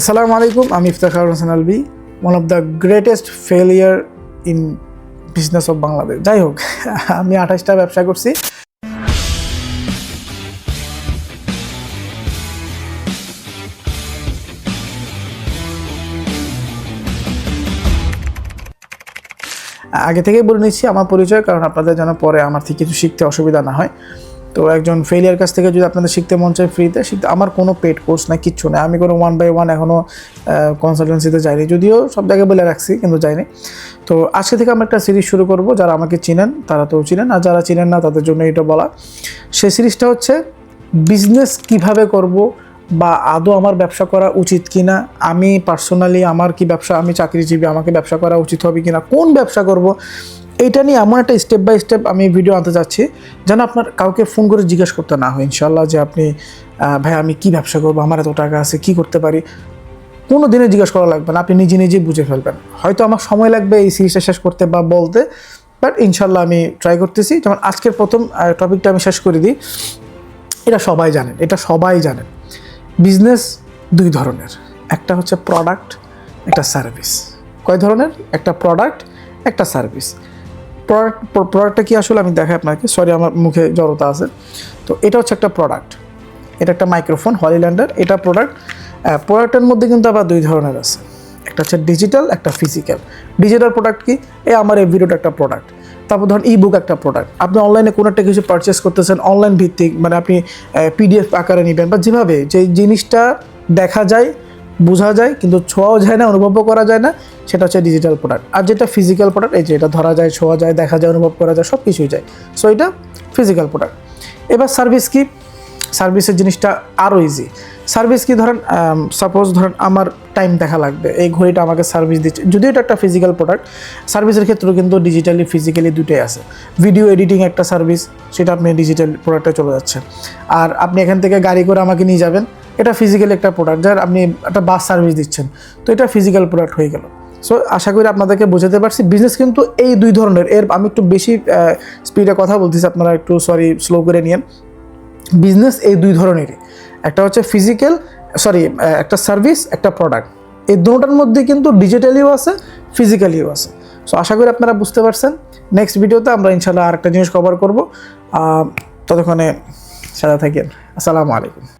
Assalamu alaikum. I'm Iftakhar Hossain Alvi, one of the greatest failure in business of Bangladesh. যাই হোক, আমি 28টা ব্যবসা করছি। আগে থেকেই বলে নিচ্ছি আমার পরিচয়, কারণ আপনাদের যেন পরে আমার থেকে কিছু শিখতে অসুবিধা না হয়। তো একজন ফেলিয়ার কাছ থেকে যদি আপনাদের শিখতে মন চায় ফ্রিতে শিখতে, আমার কোনো পেড কোর্স না, কিচ্ছু না। আমি কোনো 1 by 1 এখনও কনসালটেন্সিতে যাইনি, যদিও সব জায়গায় বলে রাখছি, কিন্তু যাইনি। তো আজকে থেকে আমরা একটা সিরিজ শুরু করব। যারা আমাকে চিনেন তারা তো চিনেন, আর যারা চিনেন না তাদের জন্য এটা বলা। সেই সিরিজটা হচ্ছে বিজনেস কিভাবে করব, বা আদৌ আমার ব্যবসা করা উচিত কিনা, আমি পার্সোনালি আমার কি ব্যবসা, আমি চাকরিজীবী, আমাকে ব্যবসা করা উচিত হবে কিনা, কোন ব্যবসা করব, এইটা নিয়ে এমন একটা স্টেপ বাই স্টেপ আমি ভিডিও আনতে যাচ্ছি যেন আপনার কাউকে ফোন করে জিজ্ঞেস করতে না হয় ইনশাল্লাহ, যে আপনি ভাই আমি কি ব্যবসা করবো, আমার এত টাকা আছে, কি করতে পারি, কোনো দিনে জিজ্ঞেস করা লাগবে না, আপনি নিজে নিজেই বুঝে ফেলবেন। হয়তো আমার সময় লাগবে এই সিরিজটা শেষ করতে বা বলতে, বাট ইনশাল্লাহ আমি ট্রাই করতেছি। যেমন আজকের প্রথম টপিকটা আমি শেষ করে দিই। এটা সবাই জানেন, বিজনেস দুই ধরনের, একটা হচ্ছে প্রোডাক্ট, একটা সার্ভিস। কয় ধরনের? একটা প্রোডাক্ট, একটা সার্ভিস। প্রোডাক্টটা কি আসলে আমি দেখাই আপনাকে, সরি আমার মুখে জড়তা আছে। তো এটা হচ্ছে একটা প্রোডাক্ট, এটা একটা মাইক্রোফোন হলিল্যান্ডের, এটা প্রোডাক্ট। প্রোডাক্টের মধ্যে কিন্তু আবার দুই ধরনের আছে, একটা হচ্ছে ডিজিটাল, একটা ফিজিক্যাল। ডিজিটাল প্রোডাক্ট কি? আমার এই ভিডিওটা একটা প্রোডাক্ট। তারপর ধরুন ই বুক একটা প্রোডাক্ট। আপনি অনলাইনে কোনো একটা কিছু পারচেস করতেছেন অনলাইন ভিত্তিক, মানে আপনি পিডিএফ আকারে নেবেন বা যেভাবে, যে জিনিসটা দেখা যায়, বোঝা যায়, কিন্তু ছোঁয়াও যায় না, অনুভবও করা যায় না, সেটা হচ্ছে ডিজিটাল প্রোডাক্ট। আর যেটা ফিজিক্যাল প্রোডাক্ট, এই যে এটা ধরা যায়, ছোঁয়া যায়, দেখা যায়, অনুভব করা যায়, সব কিছুই যায়। সো এটা ফিজিক্যাল প্রোডাক্ট। এবার সার্ভিস কি? সার্ভিসের জিনিসটা আরও ইজি। সার্ভিস কি? ধরেন সাপোজ ধরেন আমার টাইম দেখা লাগবে, এই ঘড়িটা আমাকে সার্ভিস দিচ্ছে, যদিও এটা একটা ফিজিক্যাল প্রোডাক্ট। সার্ভিসের ক্ষেত্রেও কিন্তু ডিজিটালি ফিজিক্যালি দুটোই আছে। ভিডিও এডিটিং একটা সার্ভিস, সেটা আপনি ডিজিটাল প্রোডাক্টে চলে যাচ্ছে। আর আপনি এখান থেকে গাড়ি করে আমাকে নিয়ে যাবেন, এটা ফিজিক্যাল একটা প্রোডাক্ট। যার আপনি একটা বাস সার্ভিস দিচ্ছেন, তো এটা ফিজিক্যাল প্রোডাক্ট হয়ে গেল। সো আশা করি আপনাদেরকে বোঝাতে পারছি। বিজনেস কিন্তু এই দুই ধরনের। আমি একটু বেশি স্পিডে কথা বলতেছি, আপনারা একটু স্লো করে নিয়েন। বিজনেস এই দুই ধরনেরই, একটা হচ্ছে ফিজিক্যাল, একটা সার্ভিস, একটা প্রোডাক্ট। এই দুটোটার মধ্যে কিন্তু ডিজিটালিও আছে, ফিজিক্যালিও আছে। সো আশা করি আপনারা বুঝতে পারছেন। নেক্সট ভিডিওতে আমরা ইনশাল্লাহ আরেকটা জিনিস কভার করবো। ততক্ষণে সাথে থাকেন। আসসালামু আলাইকুম।